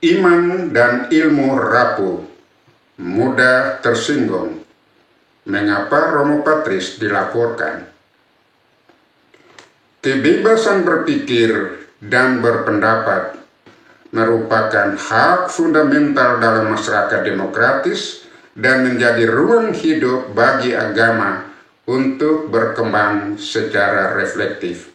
Iman dan ilmu rapuh, mudah tersinggung. Mengapa Romo Patris dilaporkan? Kebebasan berpikir dan berpendapat merupakan hak fundamental dalam masyarakat demokratis dan menjadi ruang hidup bagi agama untuk berkembang secara reflektif.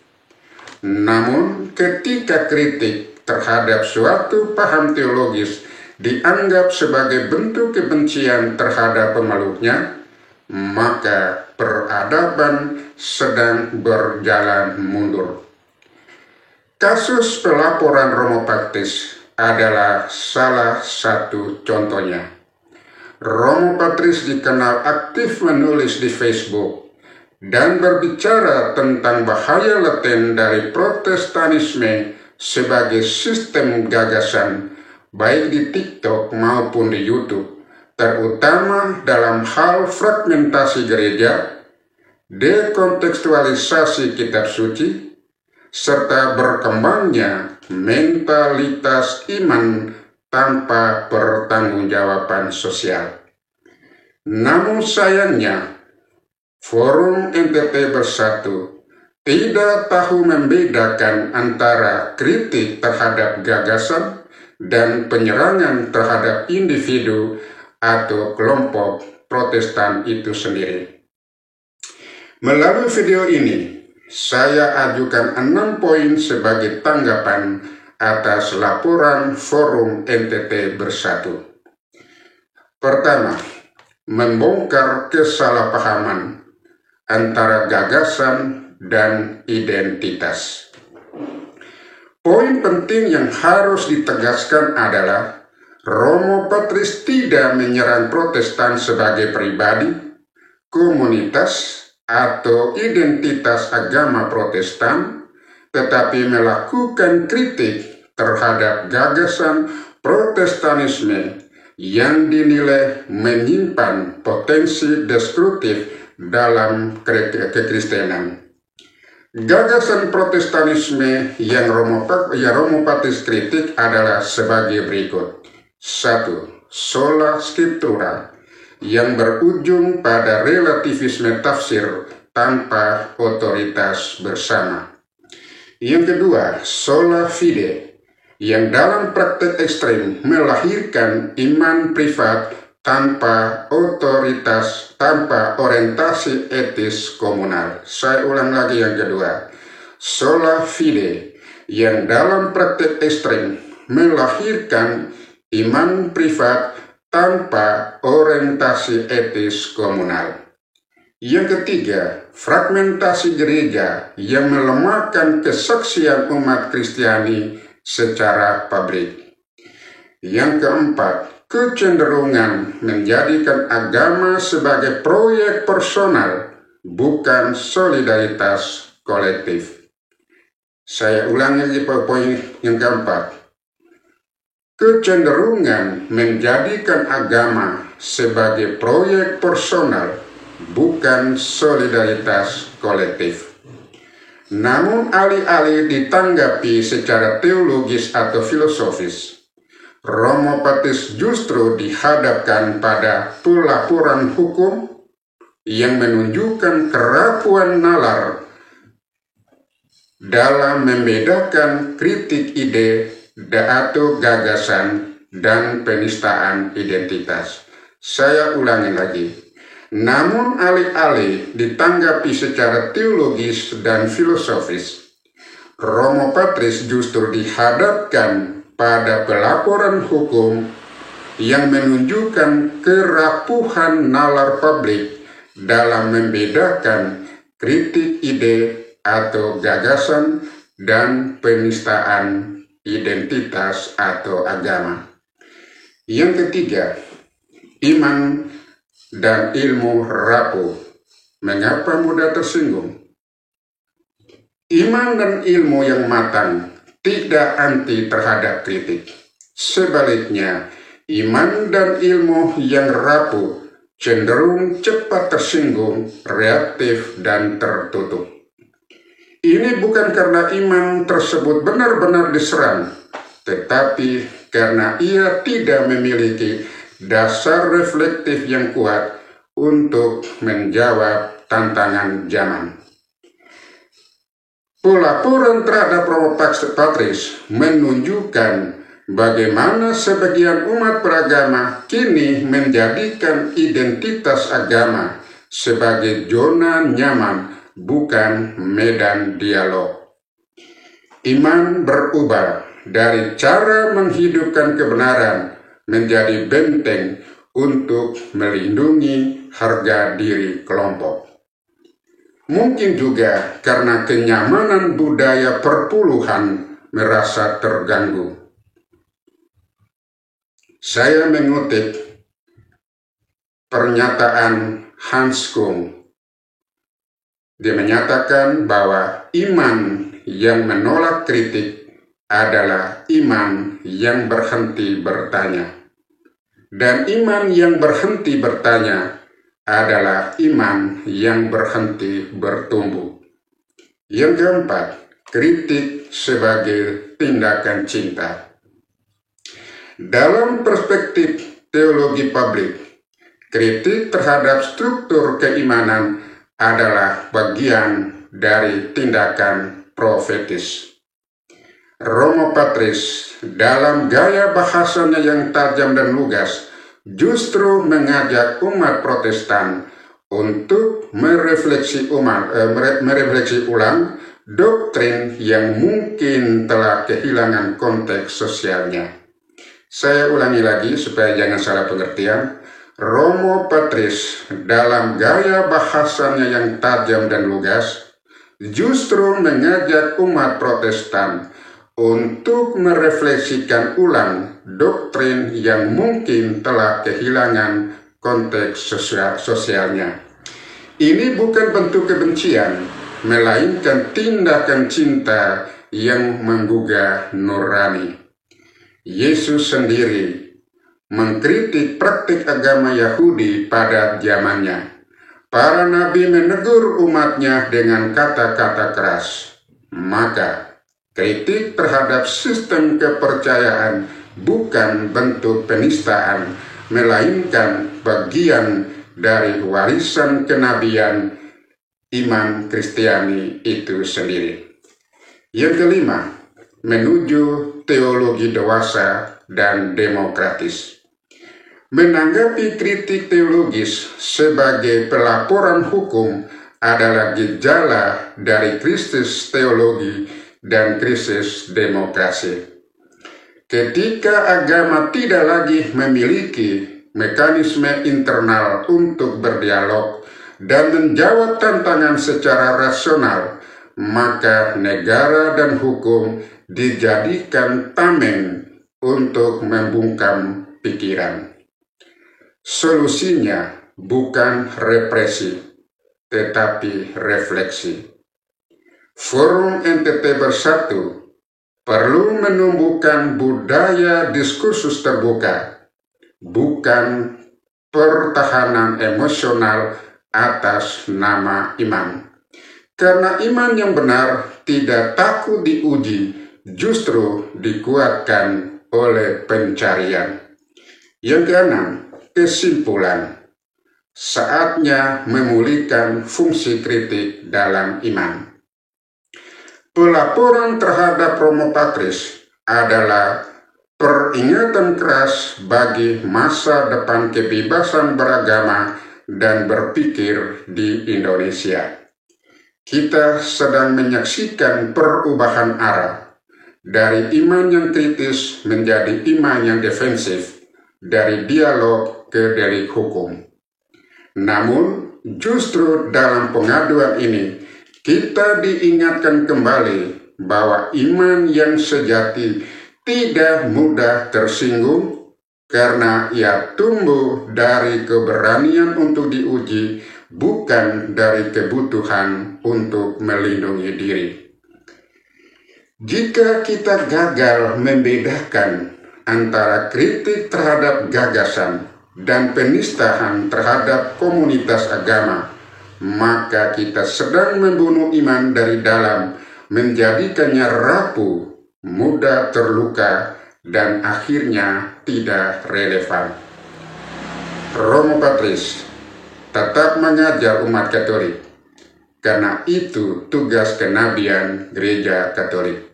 Namun, ketika kritik terhadap suatu paham teologis dianggap sebagai bentuk kebencian terhadap pemeluknya, maka peradaban sedang berjalan mundur. Kasus pelaporan Romo Patris adalah salah satu contohnya. Romo Patris dikenal aktif menulis di Facebook dan berbicara tentang bahaya laten dari Protestanisme sebagai sistem gagasan, baik di TikTok maupun di YouTube, terutama dalam hal fragmentasi gereja, dekontekstualisasi kitab suci, serta berkembangnya mentalitas iman tanpa pertanggungjawaban sosial. Namun sayangnya, Forum NTT Bersatu tidak tahu membedakan antara kritik terhadap gagasan dan penyerangan terhadap individu atau kelompok Protestan itu sendiri. Melalui video ini, saya ajukan 6 poin sebagai tanggapan atas laporan Forum NTT Bersatu. Pertama, membongkar kesalahpahaman antara gagasan dan identitas. Poin penting yang harus ditegaskan adalah Romo Patris tidak menyerang Protestan sebagai pribadi, komunitas, atau identitas agama Protestan, tetapi melakukan kritik terhadap gagasan Protestanisme yang dinilai menyimpan potensi destruktif dalam kekristenan. Gagasan Protestanisme yang Romo Patris kritik adalah sebagai berikut. 1. Sola Scriptura, yang berujung pada relativisme tafsir tanpa otoritas bersama. Yang kedua, Sola Fide, yang dalam praktek ekstrem melahirkan iman privat tanpa otoritas, tanpa orientasi etis komunal. Saya ulang lagi yang kedua. Sola Fide, yang dalam praktek ekstrem melahirkan iman privat tanpa orientasi etis komunal. Yang ketiga, fragmentasi gereja yang melemahkan kesaksian umat Kristiani secara publik. Yang keempat, kecenderungan menjadikan agama sebagai proyek personal, bukan solidaritas kolektif. Saya ulangi lagi poin yang keempat. Kecenderungan menjadikan agama sebagai proyek personal, bukan solidaritas kolektif. Namun alih-alih ditanggapi secara teologis atau filosofis, Romo Patris justru dihadapkan pada pelaporan hukum yang menunjukkan kerapuan nalar dalam membedakan kritik ide atau gagasan dan penistaan identitas. Saya ulangi lagi. Namun alih-alih ditanggapi secara teologis dan filosofis, Romo Patris justru dihadapkan pada pelaporan hukum yang menunjukkan kerapuhan nalar publik dalam membedakan kritik ide atau gagasan dan penistaan identitas atau agama. Yang ketiga, iman dan ilmu rapuh. Mengapa mudah tersinggung? Iman dan ilmu yang matang tidak anti terhadap kritik. Sebaliknya, iman dan ilmu yang rapuh cenderung cepat tersinggung, reaktif, dan tertutup. Ini bukan karena iman tersebut benar-benar diserang, tetapi karena ia tidak memiliki dasar reflektif yang kuat untuk menjawab tantangan zaman. Pelaporan terhadap Romo Patris menunjukkan bagaimana sebagian umat beragama kini menjadikan identitas agama sebagai zona nyaman, bukan medan dialog. Iman berubah dari cara menghidupkan kebenaran menjadi benteng untuk melindungi harga diri kelompok. Mungkin juga karena kenyamanan budaya perpuluhan merasa terganggu. Saya mengutip pernyataan Hans Kung. Dia menyatakan bahwa iman yang menolak kritik adalah iman yang berhenti bertanya. Dan iman yang berhenti bertanya adalah iman yang berhenti bertumbuh. Yang keempat, kritik sebagai tindakan cinta. Dalam perspektif teologi publik, kritik terhadap struktur keimanan adalah bagian dari tindakan profetis. Romo Patris dalam gaya bahasanya yang tajam dan lugas justru mengajak umat Protestan untuk merefleksi ulang doktrin yang mungkin telah kehilangan konteks sosialnya. Saya ulangi lagi supaya jangan salah pengertian. Romo Patris dalam gaya bahasanya yang tajam dan lugas justru mengajak umat Protestan untuk merefleksikan ulang doktrin yang mungkin telah kehilangan konteks sosialnya. Ini bukan bentuk kebencian, melainkan tindakan cinta yang menggugah nurani. Yesus sendiri mengkritik praktik agama Yahudi pada zamannya. Para nabi menegur umatnya dengan kata-kata keras. Maka kritik terhadap sistem kepercayaan bukan bentuk penistaan, melainkan bagian dari warisan kenabian iman Kristiani itu sendiri. Yang kelima, menuju teologi dewasa dan demokratis. Menanggapi kritik teologis sebagai pelaporan hukum adalah gejala dari krisis teologi dan krisis demokrasi. Ketika agama tidak lagi memiliki mekanisme internal untuk berdialog dan menjawab tantangan secara rasional, maka negara dan hukum dijadikan tameng untuk membungkam pikiran. Solusinya bukan represi, tetapi refleksi. Forum NTT Bersatu perlu menumbuhkan budaya diskursus terbuka, bukan pertahanan emosional atas nama iman. Karena iman yang benar tidak takut diuji, justru dikuatkan oleh pencarian. Yang keenam, kesimpulan. Saatnya memulihkan fungsi kritik dalam iman. Pelaporan terhadap Romo Patris adalah peringatan keras bagi masa depan kebebasan beragama dan berpikir di Indonesia. Kita sedang menyaksikan perubahan arah dari iman yang kritis menjadi iman yang defensif, dari dialog ke delik hukum. Namun, justru dalam pengaduan ini, kita diingatkan kembali bahwa iman yang sejati tidak mudah tersinggung karena ia tumbuh dari keberanian untuk diuji, bukan dari kebutuhan untuk melindungi diri. Jika kita gagal membedakan antara kritik terhadap gagasan dan penistaan terhadap komunitas agama, maka kita sedang membunuh iman dari dalam, menjadikannya rapuh, mudah terluka, dan akhirnya tidak relevan. Romo Patris tetap mengajar umat Katolik, karena itu tugas kenabian Gereja Katolik.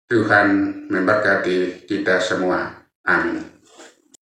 Tuhan memberkati kita semua. Amin.